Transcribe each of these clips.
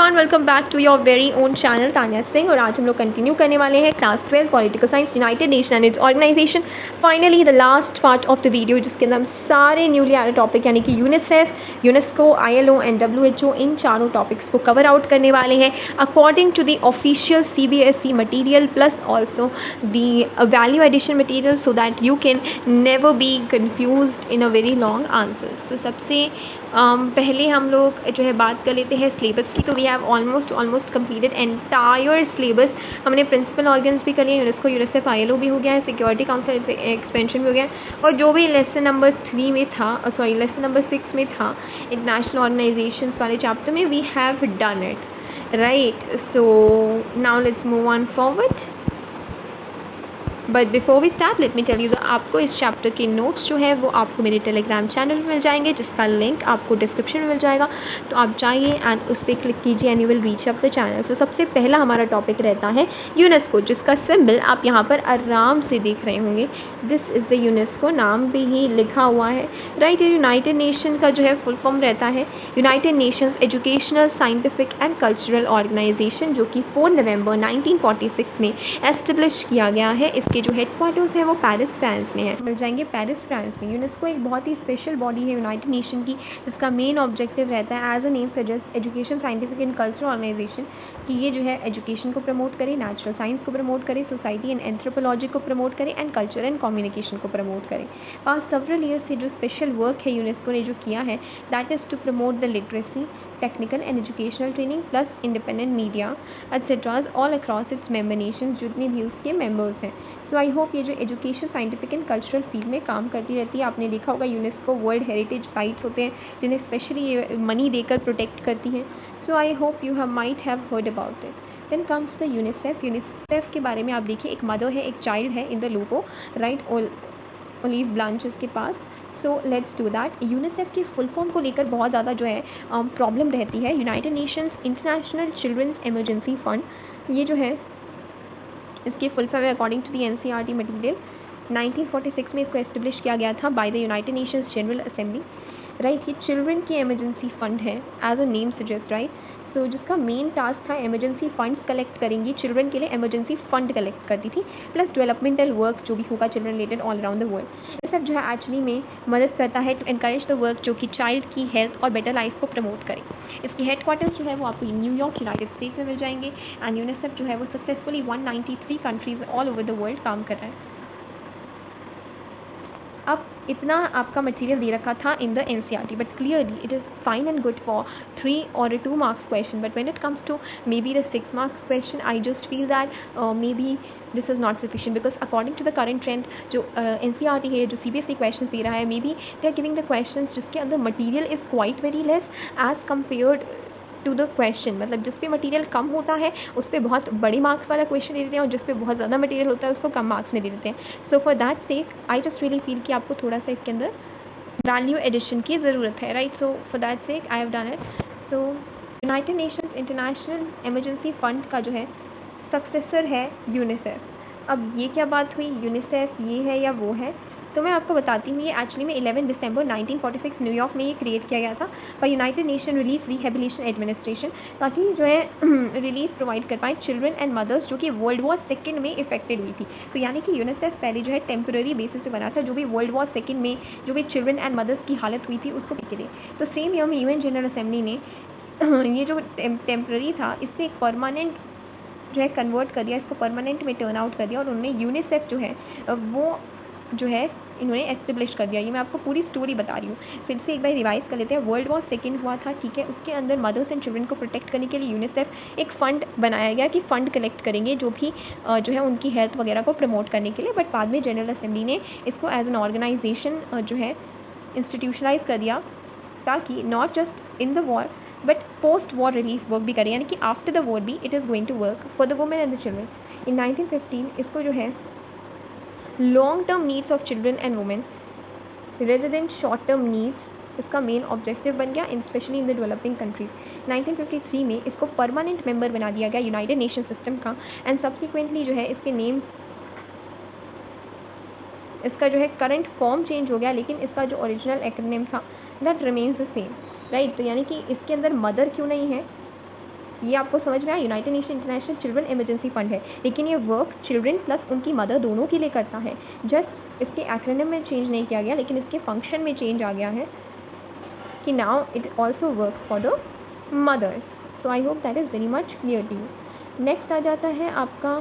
Everyone, welcome back to your very own channel Tania Singh. और आज हम लोग कंटिन्यू करने वाले हैं class 12 political science, United Nation and its organisation. Finally the last part of the video, जिसके अंदर हम सारे न्यूली एडेड टॉपिक यानी कि UNICEF, UNESCO, ILO and WHO, इन चारों टॉपिक्स को कवर आउट करने वाले हैं according to the official CBSE material plus also the value addition material, so that you can never be confused in a very long answer. तो सबसे पहले हम लोग जो है बात कर लेते हैं सिलेबस की। तो we have almost completed entire syllabus. हमने प्रिंसिपल ऑर्गन्स भी कर लिए, यूनेस्को, यूनिसेफ, ILO भी हो गया है, सिक्योरिटी काउंसिल एक्सपेंशन भी हो गया है, और जो भी लेसन नंबर 3 में था, लेसन नंबर 6 में था इंटरनेशनल ऑर्गेनाइजेशन वाले चैप्टर में, we have done it right. So now let's move on forward. But before we start let me tell you, आपको इस चैप्टर के नोट्स जो है वो आपको मेरे टेलीग्राम चैनल में मिल जाएंगे, जिसका लिंक आपको डिस्क्रिप्शन में मिल जाएगा। तो आप जाइए एंड उस पर क्लिक कीजिए and you will reach up the channel. तो सबसे पहला हमारा टॉपिक रहता है यूनेस्को, जिसका सिंबल आप यहाँ पर आराम से देख रहे होंगे। दिस इज़ द यूनेस्को, नाम भी ही लिखा हुआ है राइट। ये यूनाइटेड नेशन का जो है फुल फॉर्म रहता है United Nations Educational, Scientific and cultural Organisation, जो कि 4 नवंबर 1946 में एस्टेब्लिश किया गया है। इसके जो हेडक्वार्टर्स है वो पेरिस, फ्रांस में है, मिल जाएंगे पेरिस, फ्रांस में। यूनेस्को एक बहुत ही स्पेशल बॉडी है यूनाइटेड नेशन की, जिसका मेन ऑब्जेक्टिव रहता है as a name suggest education, scientific and cultural organisation, कि ये जो है एजुकेशन को प्रमोट करे, नेचुरल साइंस को प्रमोट करे, सोसाइटी एंड एंथ्रोपोलॉजी को प्रमोट करे, एंड कल्चर एंड कम्युनिकेशन को प्रमोट करे। पास्ट सेवरल ईयर्स से जो स्पेशल वर्क है यूनेस्को ने जो किया है, that is to promote the literacy, technical and educational training plus independent media etceteras all across its member nation, जितने भी उसके मेंबर्स हैं। सो आई होप ये जो education, scientific and cultural field में काम करती रहती है। आपने देखा होगा यूनेस्को वर्ल्ड हेरिटेज साइट्स होते हैं जिन्हें स्पेशली ये मनी देकर प्रोटेक्ट करती हैं। So I hope you might have heard about it. Then comes the UNICEF. UNICEF के बारे में आप देखिए, एक मदर है, एक चाइल्ड है in the logo right, olive branches के पास। So let's do that. UNICEF की फुल फॉर्म को लेकर बहुत ज़्यादा जो है प्रॉब्लम रहती है। United Nations International children's emergency fund, ये जो है इसकी फुल फॉर्म है according to the NCERT material. 1946 में इसको एस्टेब्लिश किया गया था by the United Nations General Assembly right. ये चिल्ड्रन की इमरजेंसी फंड है as a name suggest right. So जिसका मेन टास्क था इमरजेंसी फंड्स कलेक्ट करेंगी, चिल्ड्रन के लिए इमरजेंसी फंड कलेक्ट करती थी, प्लस डेवलपमेंटल वर्क जो भी होगा children related all around the world. ये सब जो है एक्चुअली में मदद करता है टू एनकरेज द वर्क जो कि चाइल्ड की हेल्थ और बेटर लाइफ को प्रमोट करे। इसकी हेडक्वार्टर्स जो है वो आपको न्यूयॉर्क, यूनाइटेड स्टेट्स में मिल जाएंगे। एंड यूनिसेफ जो है वो successfully 193 countries all over the world काम कर रहा है। अब इतना आपका मटेरियल दे रखा था in the NCERT, but clearly it is fine and good for 3 or 2 marks question, but when it comes to maybe the 6 marks question, I just feel that maybe this is not sufficient, because according to the current trend जो NCERT है, जो CBSE questions दे रहा है, maybe they are giving the questions जिसके अंदर material is quite very less as compared to the question. मतलब जिस पे मटेरियल कम होता है उस पर बहुत बड़े मार्क्स वाला क्वेश्चन दे देते हैं, और जिस पे बहुत ज़्यादा मटेरियल होता है उसको कम मार्क्स में दे देते हैं। So for that sake I just really feel कि आपको थोड़ा सा इसके अंदर वैल्यू एडिशन की ज़रूरत है right. So for that sake I have done it. So United Nations International Emergency Fund का जो है सक्सेसर है यूनिसेफ। अब ये क्या बात हुई, यूनिसेफ ये है या वो है? तो मैं आपको बताती हूँ, ये एक्चुअली में 11 दिसंबर 1946 न्यूयॉर्क में ये क्रिएट किया गया था पर United nation relief rehabilitation administration, ताकि जो है रिलीफ प्रोवाइड कर पाए चिल्ड्रन एंड मदर्स जो कि वर्ल्ड वॉर सेकेंड में इफेक्टेड हुई थी। तो यानी कि यूनिसेफ पहले जो है टेम्पररी बेसिस पे बना था, जो भी वर्ल्ड वॉर सेकेंड में जो भी चिल्ड्रन एंड मदर्स की हालत हुई थी उसको के लिए। तो सेम ईयर में UN जनरल असेंबली ने ये जो टेम्पररी था इससे एक परमानेंट जो है कन्वर्ट कर दिया, इसको परमानेंट में टर्न आउट कर दिया, और उन्होंने यूनिसेफ जो है वो जो है इन्होंने एस्टेब्लिश कर दिया। ये मैं आपको पूरी स्टोरी बता रही हूँ, फिर से एक बार रिवाइज कर लेते हैं। वर्ल्ड वॉर सेकेंड हुआ था, ठीक है, उसके अंदर मदर्स एंड चिल्ड्रन को प्रोटेक्ट करने के लिए यूनिसेफ एक फ़ंड बनाया गया कि फ़ंड कलेक्ट करेंगे जो भी जो है उनकी हेल्थ वगैरह को प्रमोट करने के लिए। बट बाद में जनरल असेंबली ने इसको एज एन ऑर्गेनाइजेशन जो है इंस्टीट्यूशनलाइज कर दिया, ताकि not just in the war but post war relief work भी करें, यानी कि आफ्टर द वॉर भी it is going to work for the women and the children. In 1915 इसको जो है long term needs of children and women resident short term needs इसका main objective बन गया, specially in the developing countries. 1953 में इसको permanent member बना दिया गया यूनाइटेड नेशन सिस्टम का, एंड सब्सिक्वेंटली जो है इसके नेम इसका जो है करंट फॉर्म चेंज हो गया, लेकिन इसका जो ओरिजिनल एक्रोनिम था that remains the same right. तो यानी कि इसके अंदर मदर क्यों नहीं है, ये आपको समझ में आया। United nation international children emergency fund है, लेकिन ये वर्क चिल्ड्रन प्लस उनकी मदर दोनों के लिए करता है। जस्ट इसके एक्रोनिम में चेंज नहीं किया गया, लेकिन इसके फंक्शन में चेंज आ गया है कि now it also work for the mother. So I hope that is very much clear to you. Next आ जाता है आपका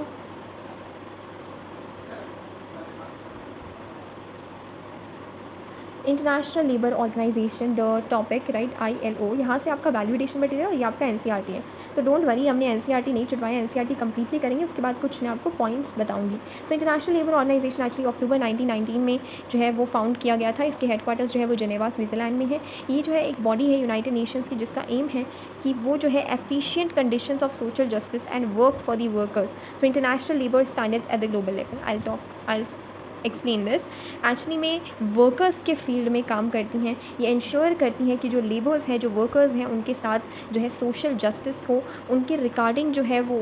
International Labour Organisation, the topic right ILO। यहाँ से आपका वैल्यूडेशन मटेरियल और ये आपका NCERT है। तो डोंट वरी, हमने NCERT नहीं छुटवाया, NCERT कंप्लीटली करेंगे, उसके बाद कुछ मैं आपको पॉइंट्स बताऊंगी। तो इंटरनेशनल लेबर ऑर्गेनाइजेशन एक्चुअली अक्टूबर 1919 में जो है वो फाउंड किया गया था। इसके हेडक्वार्टर्स जो है वो जेनेवा स्विट्ज़रलैंड में है। ये जो है एक बॉडी है यूनाइटेड नेशंस की, जिसका एम है कि वो जो है efficient conditions of social justice and work for the workers, so international labour standards at the global level. I explain this. Actually में वर्कर्स के फील्ड में काम करती हैं, ये इंश्योर करती हैं कि जो लेबर्स हैं, जो वर्कर्स हैं, उनके साथ जो है सोशल जस्टिस हो, उनके रिगार्डिंग जो है वो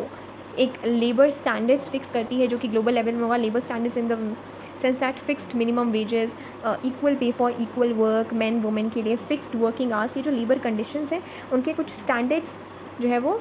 एक लेबर स्टैंडर्ड्स फिक्स करती है जो कि ग्लोबल लेवल में होगा। Labour standards in the sense that fixed minimum wages, equal pay for equal work, man women के लिए फिक्स्ड वर्किंग आवर्स, ये जो लेबर कंडीशंस हैं उनके कुछ स्टैंडर्ड्स जो है वो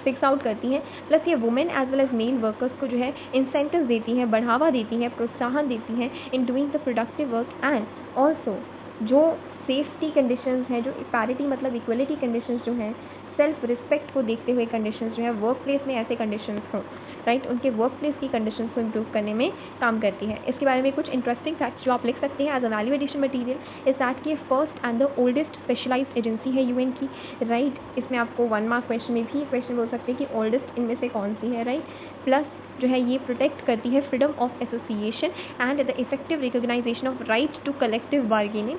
फिक्स आउट करती हैं। प्लस ये women as well as male workers को जो है इंसेंटिव देती हैं, बढ़ावा देती हैं, प्रोत्साहन देती हैं in doing the productive work. And also जो सेफ्टी कंडीशंस हैं, जो पैरिटी मतलब इक्वलिटी कंडीशंस जो हैं, सेल्फ रिस्पेक्ट को देखते हुए कंडीशंस जो है वर्क प्लेस में ऐसे कंडीशंस हों, राइट, उनके वर्क प्लेस की कंडीशंस को इम्प्रूव करने में काम करती है। इसके बारे में कुछ इंटरेस्टिंग फैक्ट्स जो आप लिख सकते हैं as a value addition material is that की first and the oldest specialised agency है UN की, राइट। इसमें आपको 1 मार्क क्वेश्चन में भी क्वेश्चन बोल सकते हैं कि ओल्डेस्ट इनमें से कौन सी है, राइट। प्लस जो है ये प्रोटेक्ट करती है freedom of association and the effective recognisation of right to collective bargaining,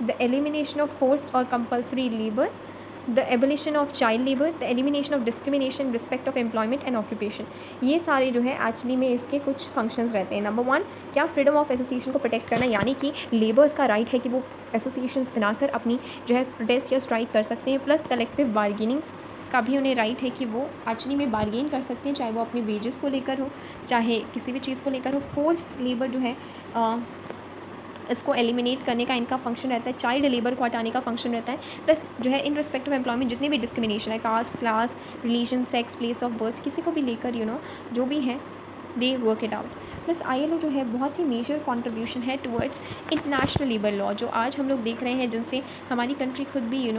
the elimination of forced or compulsory labor, the abolition of child labor, the elimination of discrimination, respect of employment and occupation। ये सारे जो है actually में इसके कुछ functions रहते हैं। Number 1 क्या, फ्रीडम ऑफ एसोसिएशन को प्रोटेक्ट करना, यानी कि लेबर्स का राइट है कि वो एसोसिएशन बनाकर अपनी जो है प्रोटेस्ट या स्ट्राइक कर सकते हैं। प्लस कलेक्टिव बार्गेनिंग का भी उन्हें राइट है कि वो एक्चुअली में बार्गेन कर सकते हैं, चाहे वो अपने वेजेस को लेकर हो, चाहे किसी भी चीज़ को लेकर हो। फोर्स्ड लेबर जो है इसको एलिमिनेट करने का इनका फंक्शन रहता है। चाइल्ड लेबर को हटाने का फंक्शन रहता है। प्लस जो है इन रिस्पेक्ट ऑफ एम्प्लॉयमेंट जितनी भी डिस्क्रिमिनेशन है, caste, class, religion, sex, place of birth, किसी को भी लेकर जो भी है they work it out. Plus ILO जो है बहुत ही मेजर कंट्रीब्यूशन है टुवर्ड्स इंटरनेशनल लेबर लॉ, जो आज हम लोग देख रहे हैं, जिनसे हमारी कंट्री खुद भी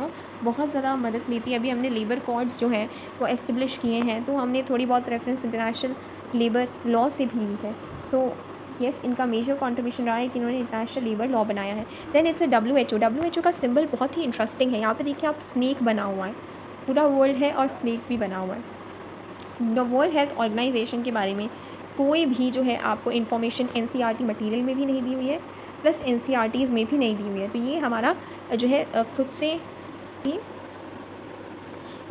बहुत ज़्यादा मदद लेती है। अभी हमने लेबर कोड्स जो हैं वो एस्टेब्लिश किए हैं, तो हमने थोड़ी बहुत रेफरेंस इंटरनेशनल लेबर लॉ से भी ली है। तो यस, इनका मेजर कंट्रीब्यूशन रहा है कि इन्होंने इंटरनेशनल लेबर लॉ बनाया है। देन इट्स WHO का सिंबल बहुत ही इंटरेस्टिंग है। यहाँ पे देखिए आप, स्नेक बना हुआ है, पूरा वर्ल्ड है और स्नेक भी बना हुआ है। द वर्ल्ड हेल्थ ऑर्गेनाइजेशन के बारे में कोई भी जो है आपको इन्फॉर्मेशन NCERT मटीरियल में भी नहीं दी हुई है, प्लस NCERTs में भी नहीं दी हुई है। तो ये हमारा जो है खुद से ही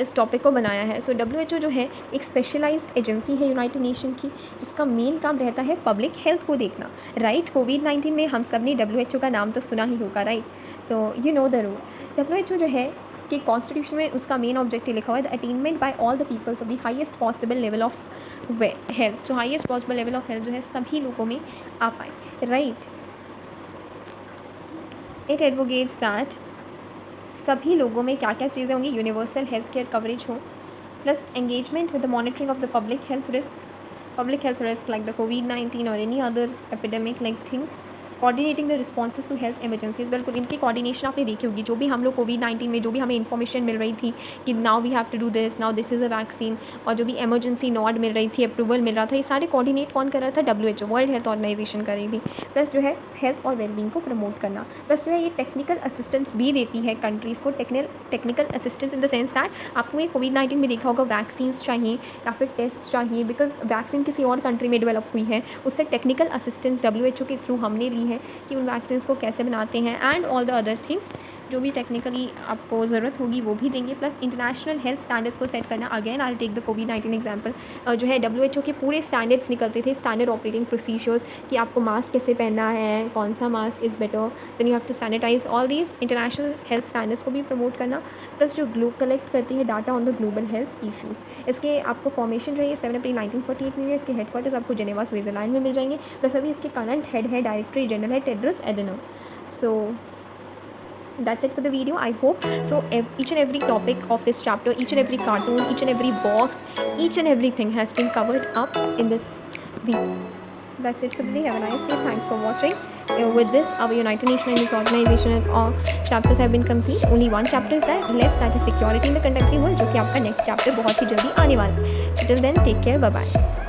इस टॉपिक को बनाया है। सो WHO जो है एक स्पेशलाइज्ड एजेंसी है यूनाइटेड नेशन की, जिसका मेन काम रहता है पब्लिक हेल्थ को देखना, राइट। कोविड-19 में हम सब ने WHO का नाम तो सुना ही होगा, राइट। तो you know the rule. WHO जो है कि कॉन्स्टिट्यूशन में उसका मेन ऑब्जेक्टिव लिखा हुआ है, the attainment by all the peoples of the highest possible level of health. जो highest possible level of health जो है सभी लोगों में आ पाए, राइट। इट एडवोकेट्स दैट सभी लोगों में क्या क्या चीज़ें होंगी, यूनिवर्सल हेल्थ केयर कवरेज हो, plus engagement with the monitoring of the public health risk like the कोविड-19 और any other epidemic like things, coordinating the responses to health emergencies. बिल्कुल इनकी कोऑर्डिनेशन आपने देखी होगी, जो भी हम लोग कोविड-19 में जो भी हमें इन्फॉर्मेशन मिल रही थी कि now we have to do this, now this is a vaccine, और जो भी इमरजेंसी नॉड मिल रही थी, अप्रूवल मिल रहा था, ये सारे कोऑर्डिनेट कौन कर रहा था, WHO, वर्ल्ड हेल्थ ऑर्गेनाइजेशन कर रही थी। प्लस जो है हेल्थ और वेलबींग को प्रमोट करना। प्लस जो है ये टेक्निकल असिस्टेंस भी देती है कंट्रीज़ को, technical assistance in the sense that आपको ये कोविड-19 में देखा होगा वैक्सीन चाहिए या फिर टेस्ट चाहिए, बिकॉज वैक्सीन किसी और कंट्री में डेवलप हुई है, उससे टेक्निकल असिस्टेंस WHO के थ्रू हमने ली है कि उन वैक्सीन को कैसे बनाते हैं, and all the other things जो भी टेक्निकली आपको ज़रूरत होगी वो भी देंगे। प्लस इंटरनेशनल हेल्थ स्टैंडर्ड्स को सेट करना। अगेन आई टेक द कोविड-19 एग्जांपल, जो है WHO के पूरे स्टैंडर्ड्स निकलते थे, स्टैंडर्ड ऑपरेटिंग प्रोसीजर्स, कि आपको मास्क कैसे पहनना है, कौन सा mask is better, then you have to sanitise, all these international health standards को भी प्रमोट करना। प्लस जो कलेक्ट करती है data on the global health issues, इसके आपको फॉर्मेशन रही है 7 अप्रैल 1948 में। इसके हेडक्वार्टर्स आपको जेनेवा स्विट्ज़रलैंड में मिल जाएंगे। प्लस अभी इसके करंट हेड है, डायरेक्टरी जनरल है Tedros Adhanom. So That's it for the video. I hope so. Each and every topic of this chapter, each and every cartoon, each and every box, each and everything has been covered up in this video. That's it for the day. Have a nice day. Thanks for watching. With this, our United Nations and its organization and all chapters have been complete. Only one chapter is left, that is security in the contemporary world, जो कि आपका next chapter बहुत ही जल्दी आने वाला है. Till then, take care. Bye bye.